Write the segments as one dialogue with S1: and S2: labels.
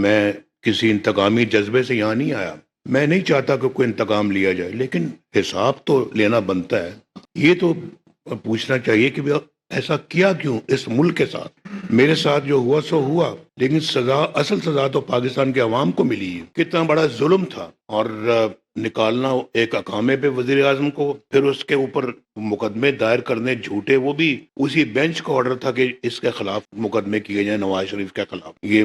S1: میں کسی انتقامی جذبے سے یہاں نہیں آیا. میں نہیں چاہتا کہ کوئی انتقام لیا جائے، لیکن حساب تو لینا بنتا ہے. یہ تو پوچھنا چاہیے کہ ایسا کیا کیوں اس ملک کے ساتھ. میرے ساتھ جو ہوا سو ہوا، لیکن سزا، اصل سزا تو پاکستان کے عوام کو ملی ہے. کتنا بڑا ظلم تھا. اور نکالنا ایک اقامے پہ وزیر اعظم کو، پھر اس کے اوپر مقدمے دائر کرنے جھوٹے، وہ بھی اسی بینچ کا آرڈر تھا کہ اس کے خلاف مقدمے کیے جائیں، نواز شریف کے خلاف. یہ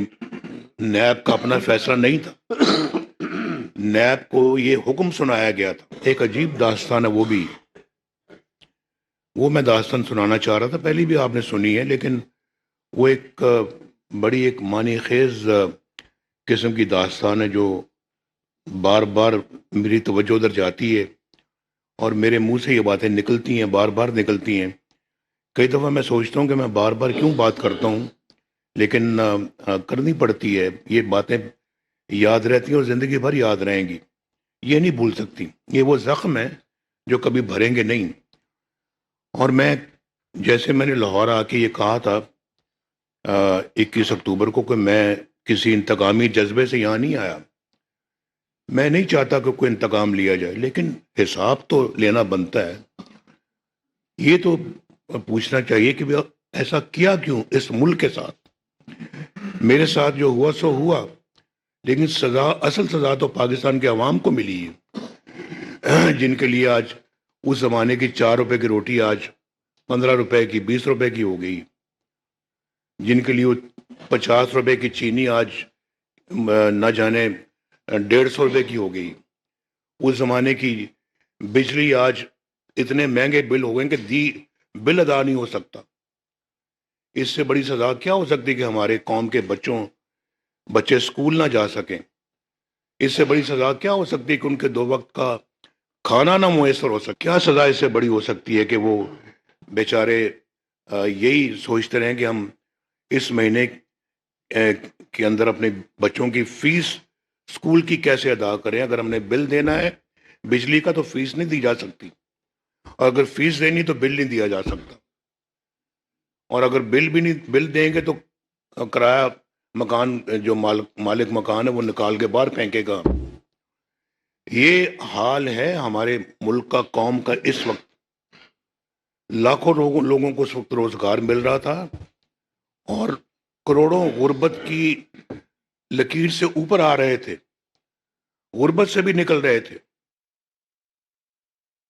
S1: نیب کا اپنا فیصلہ نہیں تھا، نیب کو یہ حکم سنایا گیا تھا. ایک عجیب داستان ہے وہ میں داستان سنانا چاہ رہا تھا، پہلی بھی آپ نے سنی ہے، لیکن وہ ایک بڑی ایک معنی خیز قسم کی داستان ہے جو بار بار میری توجہ ادھر جاتی ہے اور میرے منہ سے یہ باتیں نکلتی ہیں، بار بار نکلتی ہیں. کئی دفعہ میں سوچتا ہوں کہ میں بار بار کیوں بات کرتا ہوں، لیکن کرنی پڑتی ہے. یہ باتیں یاد رہتی ہیں اور زندگی بھر یاد رہیں گی، یہ نہیں بھول سکتی. یہ وہ زخم ہے جو کبھی بھریں گے نہیں. اور جیسے میں نے لاہور آ کے یہ کہا تھا 21 اکتوبر کو کہ میں کسی انتقامی جذبے سے یہاں نہیں آیا. میں نہیں چاہتا کہ کوئی انتقام لیا جائے، لیکن حساب تو لینا بنتا ہے. یہ تو پوچھنا چاہیے کہ ایسا کیا کیوں اس ملک کے ساتھ. میرے ساتھ جو ہوا سو ہوا، لیکن اصل سزا تو پاکستان کے عوام کو ملی ہے، جن کے لیے آج اس زمانے کی 4 روپے کی روٹی آج 15 روپے کی، 20 روپے کی ہو گئی. جن کے لیے 50 روپے کی چینی آج نہ جانے 150 روپے کی ہو گئی. اس زمانے کی بجلی آج اتنے مہنگے بل ہو گئے کہ بل ادا نہیں ہو سکتا. اس سے بڑی سزا کیا ہو سکتی کہ ہمارے قوم کے بچے اسکول نہ جا سکیں. اس سے بڑی سزا کیا ہو سکتی کہ ان کے 2 وقت کا کھانا نہ میسر ہو سکے. کیا سزا اس سے بڑی ہو سکتی ہے کہ وہ بیچارے یہی سوچتے رہیں کہ ہم اس مہینے کے اندر اپنے بچوں کی فیس اسکول کی کیسے ادا کریں. اگر ہم نے بل دینا ہے بجلی کا تو فیس نہیں دی جا سکتی، اور اگر فیس دینی تو بل نہیں دیا جا سکتا. اور اگر بل دیں گے تو کرایہ مکان جو مالک مکان ہے وہ نکال کے باہر پھینکے گا. یہ حال ہے ہمارے ملک کا، قوم کا. اس وقت لاکھوں لوگوں کو اس وقت روزگار مل رہا تھا اور کروڑوں غربت کی لکیر سے اوپر آ رہے تھے، غربت سے بھی نکل رہے تھے.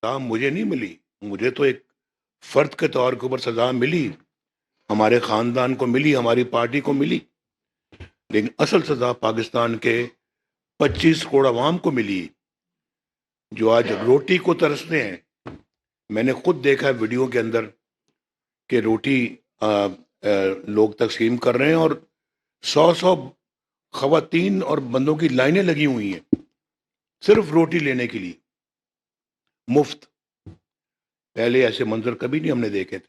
S1: سزا مجھے نہیں ملی، مجھے تو ایک فرد کے طور کے اوپر سزا ملی، ہمارے خاندان کو ملی، ہماری پارٹی کو ملی. لیکن اصل سزا پاکستان کے 25 کروڑ عوام کو ملی جو آج روٹی کو ترستے ہیں. میں نے خود دیکھا ویڈیو کے اندر کہ روٹی لوگ تقسیم کر رہے ہیں اور 100 خواتین اور بندوں کی لائنیں لگی ہوئی ہیں صرف روٹی لینے کے لیے، مفت. پہلے ایسے منظر کبھی نہیں ہم نے دیکھے تھے،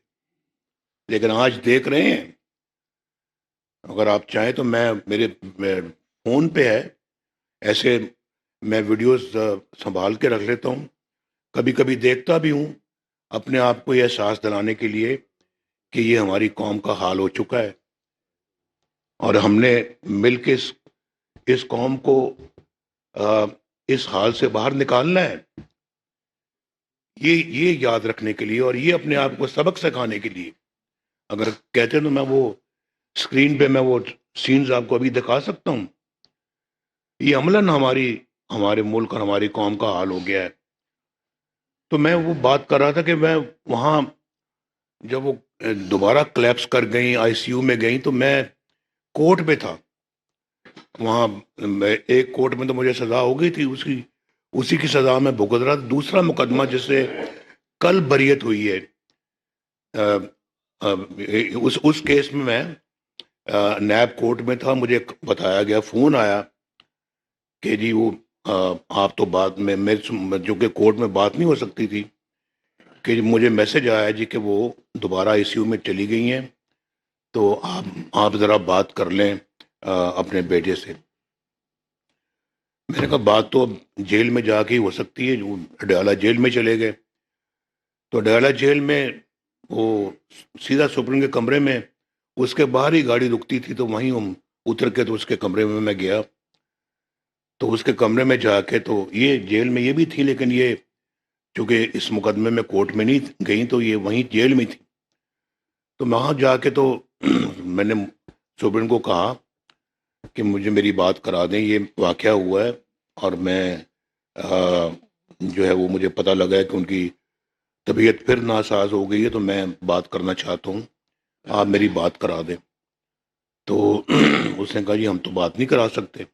S1: لیکن آج دیکھ رہے ہیں. اگر آپ چاہیں تو میرے فون پہ ہے ایسے، میں ویڈیوز سنبھال کے رکھ لیتا ہوں، کبھی کبھی دیکھتا بھی ہوں اپنے آپ کو یہ احساس دلانے کے لیے کہ یہ ہماری قوم کا حال ہو چکا ہے اور ہم نے مل کے اس قوم کو اس حال سے باہر نکالنا ہے. یہ یاد رکھنے کے لیے اور یہ اپنے آپ کو سبق سکھانے کے لیے. اگر کہتے ہیں تو میں وہ اسکرین پہ میں وہ سینز آپ کو ابھی دکھا سکتا ہوں. یہ عملاً ہمارے ملک اور ہماری قوم کا حال ہو گیا ہے. تو میں وہ بات کر رہا تھا کہ میں وہاں جب وہ دوبارہ کلیپس کر گئیں، آئی سی یو میں گئیں، تو میں کورٹ پہ تھا. وہاں ایک کورٹ میں تو مجھے سزا ہو گئی تھی، اسی کی سزا میں بھگت رہا تھا. دوسرا مقدمہ جس سے کل بریت ہوئی ہے، اس کیس میں نیب کورٹ میں تھا. مجھے بتایا گیا، فون آیا کہ جی وہ آپ تو بات میں جو کہ کورٹ میں بات نہیں ہو سکتی تھی، کہ مجھے میسج آیا جی کہ وہ دوبارہ آئی سی یو میں چلی گئی ہیں، تو آپ ذرا بات کر لیں اپنے بیٹے سے. میں نے کہا بات تو اب جیل میں جا کے ہی ہو سکتی ہے. جو اڈیالہ جیل میں چلے گئے تو اڈیالہ جیل میں وہ سیدھا سپریم کے کمرے میں، اس کے باہر ہی گاڑی رکتی تھی تو وہیں ہم اتر کے تو اس کے کمرے میں گیا. تو اس کے کمرے میں جا کے تو یہ جیل میں یہ بھی تھی، لیکن یہ چونکہ اس مقدمے میں کورٹ میں نہیں گئیں تو یہ وہیں جیل میں تھی. تو وہاں جا کے تو میں نے سپرنٹ کو کہا کہ مجھے میری بات کرا دیں، یہ واقعہ ہوا ہے اور میں جو ہے وہ مجھے پتہ لگا ہے کہ ان کی طبیعت پھر ناساز ہو گئی ہے، تو میں بات کرنا چاہتا ہوں، آپ میری بات کرا دیں. تو اس نے کہا جی ہم تو بات نہیں کرا سکتے.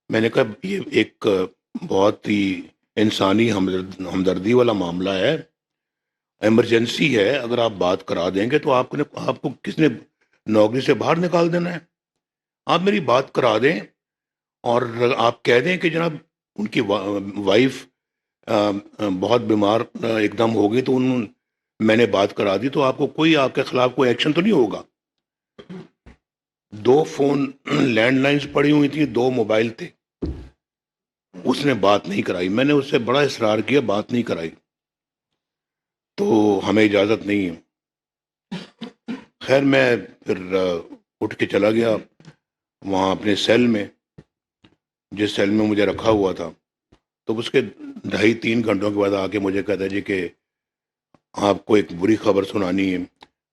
S1: میں نے کہا یہ ایک بہت ہی انسانی ہمدردی والا معاملہ ہے، ایمرجنسی ہے، اگر آپ بات کرا دیں گے تو آپ کو کس نے نوکری سے باہر نکال دینا ہے. آپ میری بات کرا دیں اور آپ کہہ دیں کہ جناب ان کی وائف بہت بیمار ایک دم ہو گئی، تو میں نے بات کرا دی، تو آپ کو کوئی آپ کے خلاف کوئی ایکشن تو نہیں ہوگا. 2 فون لینڈ لائنز پڑی ہوئی تھیں، 2 موبائل تھے. اس نے بات نہیں کرائی. میں نے اس سے بڑا اصرار کیا، بات نہیں کرائی. تو ہمیں اجازت نہیں ہے. خیر میں پھر اٹھ کے چلا گیا وہاں اپنے سیل میں، جس سیل میں مجھے رکھا ہوا تھا. تو اس کے 2.5-3 گھنٹوں کے بعد آ کے مجھے کہتا ہے جی کہ آپ کو ایک بری خبر سنانی ہے،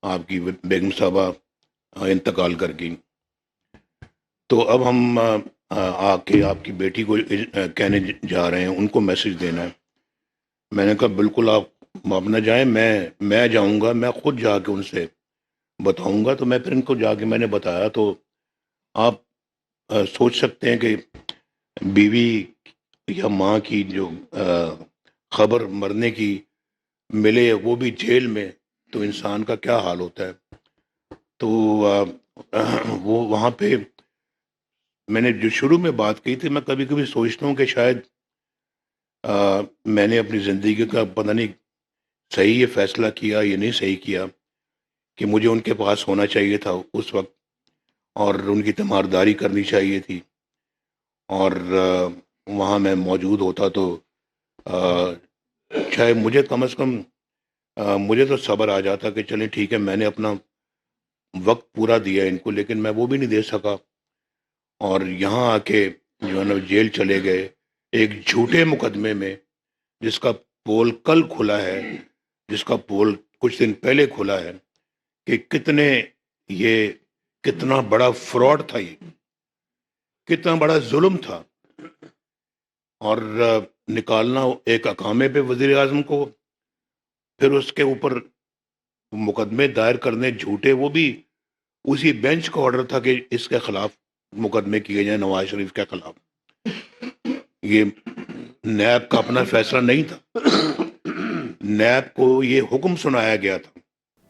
S1: آپ کی بیگم صاحبہ انتقال کر گئی. تو اب ہم آ کے آپ کی بیٹی کو کہنے جا رہے ہیں، ان کو میسج دینا ہے. میں نے کہا بالکل آپ نہ جائیں، میں جاؤں گا، میں خود جا کے ان سے بتاؤں گا. تو میں پھر ان کو جا کے میں نے بتایا. تو آپ سوچ سکتے ہیں کہ بیوی یا ماں کی جو خبر مرنے کی ملے، وہ بھی جیل میں، تو انسان کا کیا حال ہوتا ہے. تو وہ وہاں پہ میں نے جو شروع میں بات کی تھی، میں کبھی کبھی سوچتا ہوں کہ شاید میں نے اپنی زندگی کا پتہ نہیں صحیح یہ فیصلہ کیا یا نہیں صحیح کیا کہ مجھے ان کے پاس ہونا چاہیے تھا اس وقت اور ان کی تیمارداری کرنی چاہیے تھی، اور وہاں میں موجود ہوتا تو شاید مجھے کم از کم مجھے تو صبر آ جاتا کہ چلیں ٹھیک ہے، میں نے اپنا وقت پورا دیا ان کو، لیکن میں وہ بھی نہیں دے سکا. اور یہاں آ کے جو ہے نا جیل چلے گئے ایک جھوٹے مقدمے میں، جس کا پول کل کھلا ہے، جس کا پول کچھ دن پہلے کھلا ہے، کہ یہ کتنا بڑا فراڈ تھا، یہ کتنا بڑا ظلم تھا. اور نکالنا ایک اقامے پہ وزیر اعظم کو، پھر اس کے اوپر مقدمے دائر کرنے جھوٹے، وہ بھی اسی بینچ کا آرڈر تھا کہ اس کے خلاف مقدمے کیے جائیں، نواز شریف کے خلاف. یہ نیب کا اپنا فیصلہ نہیں تھا، نیب کو یہ حکم سنایا گیا تھا.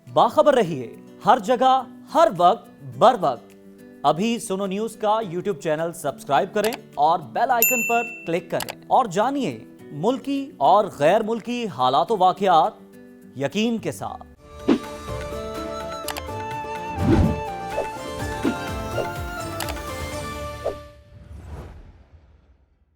S2: باخبر رہیے ہر جگہ ہر وقت بر وقت. ابھی سنو نیوز کا یوٹیوب چینل سبسکرائب کریں اور بیل آئیکن پر کلک کریں اور جانیے ملکی اور غیر ملکی حالات و واقعات یقین کے ساتھ.